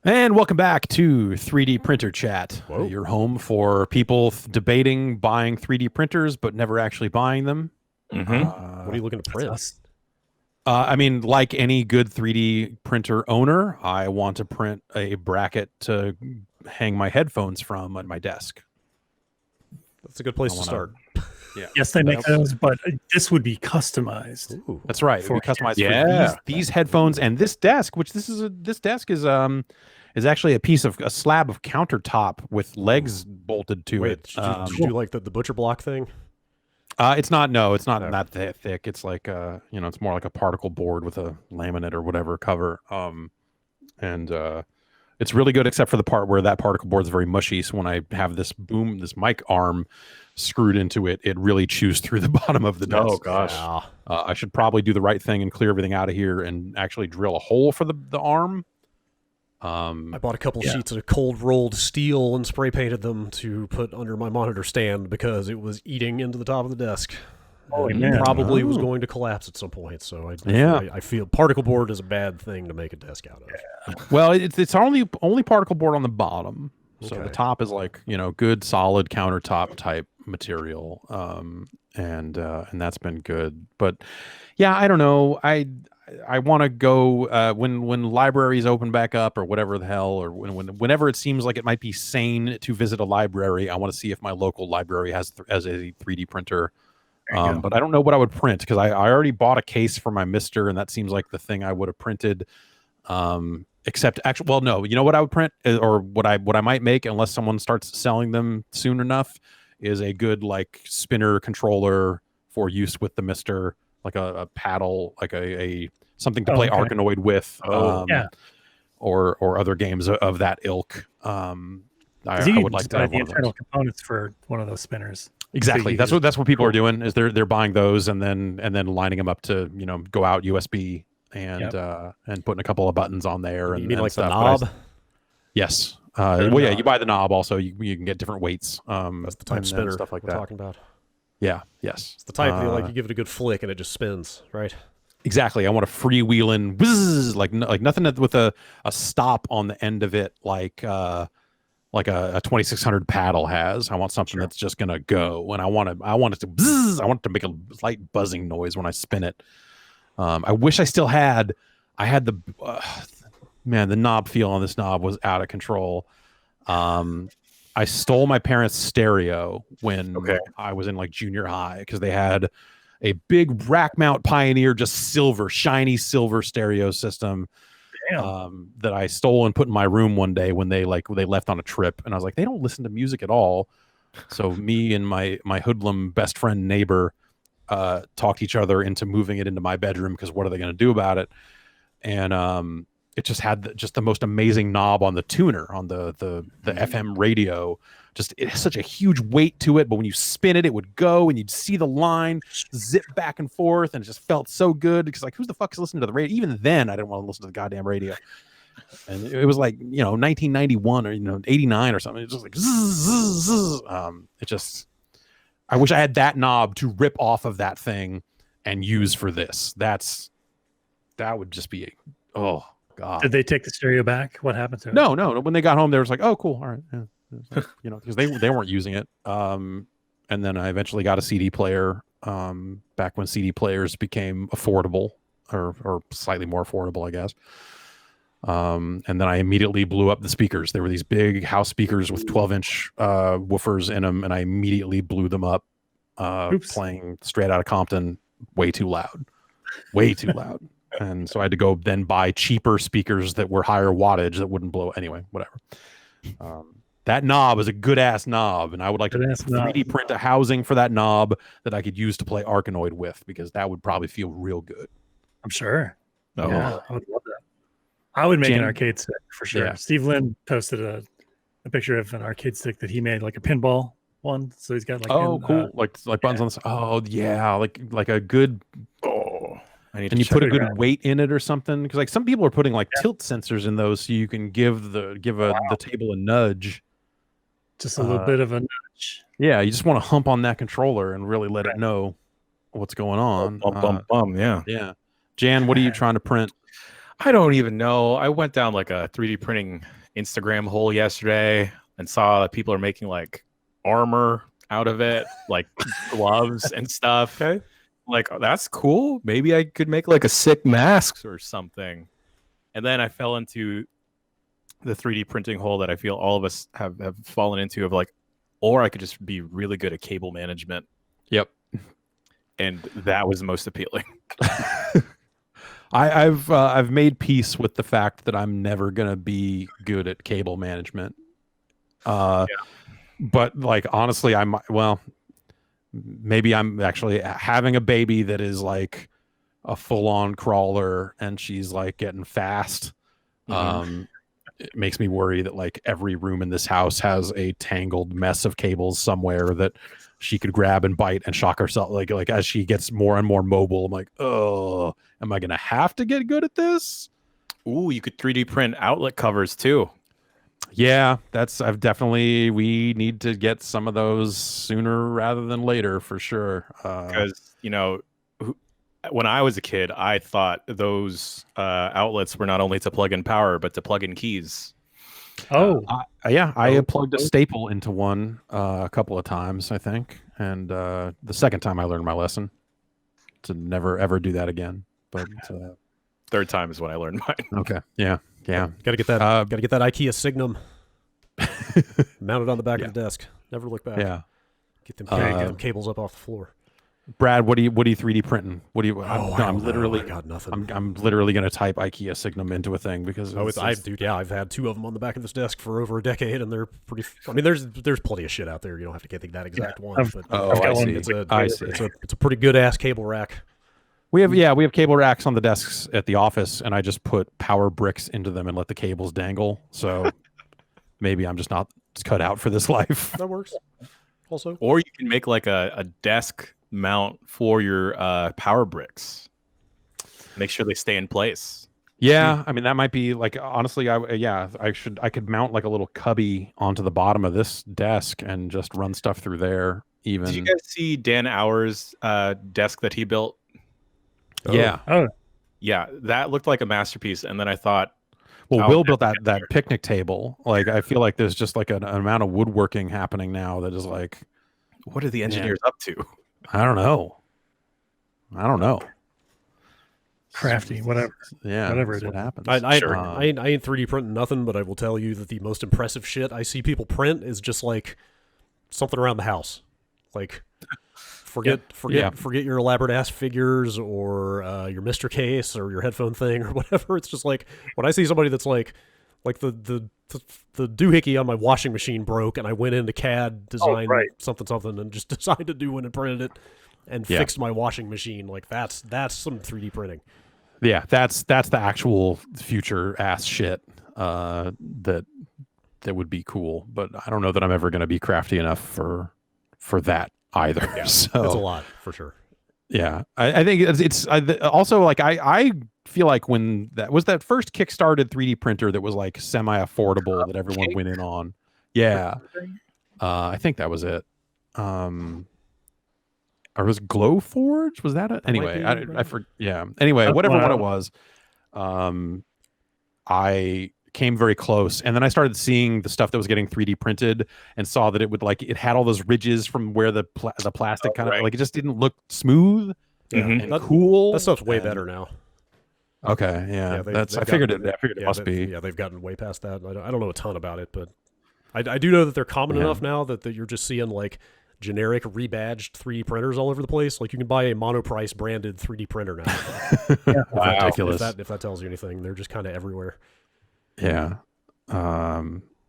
And welcome back to 3D Printer Chat, Whoa. your home for people debating buying 3D printers but never actually buying them. What are you looking to print? I mean, like any good 3D printer owner, I want to print a bracket to hang my headphones from at my desk. That's a good place to start. Yeah. Yes, they make those, but this would be customized. Ooh. That's right. It would be customized for these headphones and this desk, which this desk is actually a slab of countertop with legs bolted to it. Did you like the butcher block thing? It's not that thick. It's like it's more like a particle board with a laminate or whatever cover. It's really good except for the part where that particle board is very mushy. So when I have this mic arm screwed into it, it really chews through the bottom of the desk. Oh gosh. I should probably do the right thing and clear everything out of here and actually drill a hole for the arm. I bought a couple sheets of cold rolled steel and spray painted them to put under my monitor stand because it was eating into the top of the desk. Probably was going to collapse at some point. So I feel particle board is a bad thing to make a desk out of. Yeah. Well, it's only particle board on the bottom. So the top is like, good solid countertop type material. And that's been good. But yeah, I don't know. I want to go when libraries open back up or whatever the hell, or whenever it seems like it might be sane to visit a library. I want to see if my local library has a 3D printer. But I don't know what I would print because I already bought a case for my Mister, and that seems like the thing I would have printed. Except actually, well, no, you know what I would print, or what I might make, unless someone starts selling them soon enough, is a good like spinner controller for use with the Mister, like a paddle, like a something to play Arkanoid with, or other games of that ilk. I would like to have the internal components for one of those spinners. Exactly. That's what people are doing, is they're buying those and then lining them up to go out USB and putting a couple of buttons on there. You mean like stuff. the knob? Yes. You buy the knob also. You can get different weights. That's the type spinner stuff like we're that. talking about. Yeah. Yes. It's the type you give it a good flick and it just spins, right? Exactly. I want a freewheeling whiz, like nothing with a stop on the end of it, like a 2600 paddle has. I want something that's just gonna go, and I want it to buzz. I want it to make a slight buzzing noise when I spin it. I wish I still had. I had the knob feel on this knob was out of control. I stole my parents' stereo when I was in like junior high because they had a big rack mount Pioneer, just shiny silver stereo system. That I stole and put in my room one day when they left on a trip, and I was like, they don't listen to music at all. So me and my hoodlum best friend neighbor talked each other into moving it into my bedroom because what are they going to do about it? And it just had the most amazing knob on the tuner on the FM radio. Just it has such a huge weight to it, but when you spin it, it would go and you'd see the line zip back and forth, and it just felt so good because like, who's the fuck is listening to the radio? Even then, I didn't want to listen to the goddamn radio. And it was like 1991 or 89 or something. It was just like zzz, zzz. I wish I had that knob to rip off of that thing and use for this. That would just be oh god. Did they take the stereo back? What happened to it? No. When they got home, they was like, oh cool, all right. Yeah. Because they weren't using it. And then I eventually got a CD player back when CD players became affordable or slightly more affordable, I guess. And then I immediately blew up the speakers. There were these big house speakers with 12-inch woofers in them, and I immediately blew them up playing Straight Outta Compton way too loud. And so I had to go then buy cheaper speakers that were higher wattage that wouldn't blow. Anyway, whatever. That knob is a good ass knob, and I would like to 3D print a housing for that knob that I could use to play Arkanoid with, because that would probably feel real good. I'm sure. Oh. Yeah, I would love that. I would make an arcade stick for sure. Yeah. Steve Lynn posted a picture of an arcade stick that he made, like a pinball one. So he's got like cool, like buttons on the side. Oh yeah, like a good. And you put a good weight in it or something, because like some people are putting like tilt sensors in those, so you can give the table a nudge. Just a little bit of a nudge. Yeah, you just want to hump on that controller and really let it know what's going on. Yeah. Jan, what are you trying to print? I don't even know. I went down like a 3D printing Instagram hole yesterday and saw that people are making like armor out of it, like gloves and stuff. Okay. Like, oh, that's cool. Maybe I could make like a sick mask or something. And then I fell into the 3D printing hole that I feel all of us have fallen into of like, or I could just be really good at cable management. Yep. And that was the most appealing. I've made peace with the fact that I'm never gonna be good at cable management. But like honestly, maybe I'm actually having a baby that is like a full-on crawler and she's like getting fast. It makes me worry that like every room in this house has a tangled mess of cables somewhere that she could grab and bite and shock herself. Like as she gets more and more mobile, I'm like, oh, am I gonna have to get good at this? Ooh, you could 3D print outlet covers too. Yeah, we need to get some of those sooner rather than later for sure. Because, when I was a kid, I thought those outlets were not only to plug in power, but to plug in keys. I plugged a staple into one a couple of times, I think. And the second time I learned my lesson to never, ever do that again. But third time is when I learned mine. Okay. Yeah. Gotta get that IKEA Signum mounted on the back of the desk. Never look back. Yeah. Get them cables up off the floor. Brad, what are you 3D printing? What do you? I'm literally got nothing. I'm literally going to type IKEA Signum into a thing because I've had two of them on the back of this desk for over a decade, and they're pretty. I mean, there's plenty of shit out there. You don't have to get that exact one. But I see. It's a pretty good ass cable rack. We have cable racks on the desks at the office, and I just put power bricks into them and let the cables dangle. So maybe I'm just not cut out for this life. That works. Also, or you can make like a desk mount for your power bricks. Make sure they stay in place. Yeah, I mean that might be like honestly, I could mount like a little cubby onto the bottom of this desk and just run stuff through there. Even did you guys see Dan Hour's desk that he built? Yeah. Oh, yeah, that looked like a masterpiece. And then I thought, well, Will built that picnic table. Like I feel like there's just like an amount of woodworking happening now that is like, what are the engineers up to? I don't know. Crafty, whatever. Yeah, whatever it what is. happens. I ain't 3D printing nothing, but I will tell you that the most impressive shit I see people print is just like something around the house. Like forget your elaborate ass figures or your Mr. case or your headphone thing or whatever. It's just like when I see somebody that's like the doohickey on my washing machine broke, and I went into CAD, designed something, and just decided to do one and printed it, and fixed my washing machine. Like that's some 3D printing. Yeah, that's the actual future ass shit that would be cool. But I don't know that I'm ever going to be crafty enough for that either. Yeah, so it's a lot for sure. Yeah, I think it's also like I feel like when that first kickstarted 3D printer that was like semi-affordable that everyone went in on. Yeah, I think that was it. Or was Glowforge? Was that it? Anyway, I forget. Yeah. Anyway, whatever one it was, I came very close, and then I started seeing the stuff that was getting 3D printed, and saw that it had all those ridges from where the plastic kind of like it just didn't look smooth and cool. That stuff's way better now. Okay, yeah, I figured it must be. Yeah, they've gotten way past that. I don't know a ton about it, but I do know that they're common enough now that you're just seeing like generic rebadged 3D printers all over the place. Like you can buy a Monoprice branded 3D printer now. Ridiculous. If that tells you anything, they're just kind of everywhere. Yeah.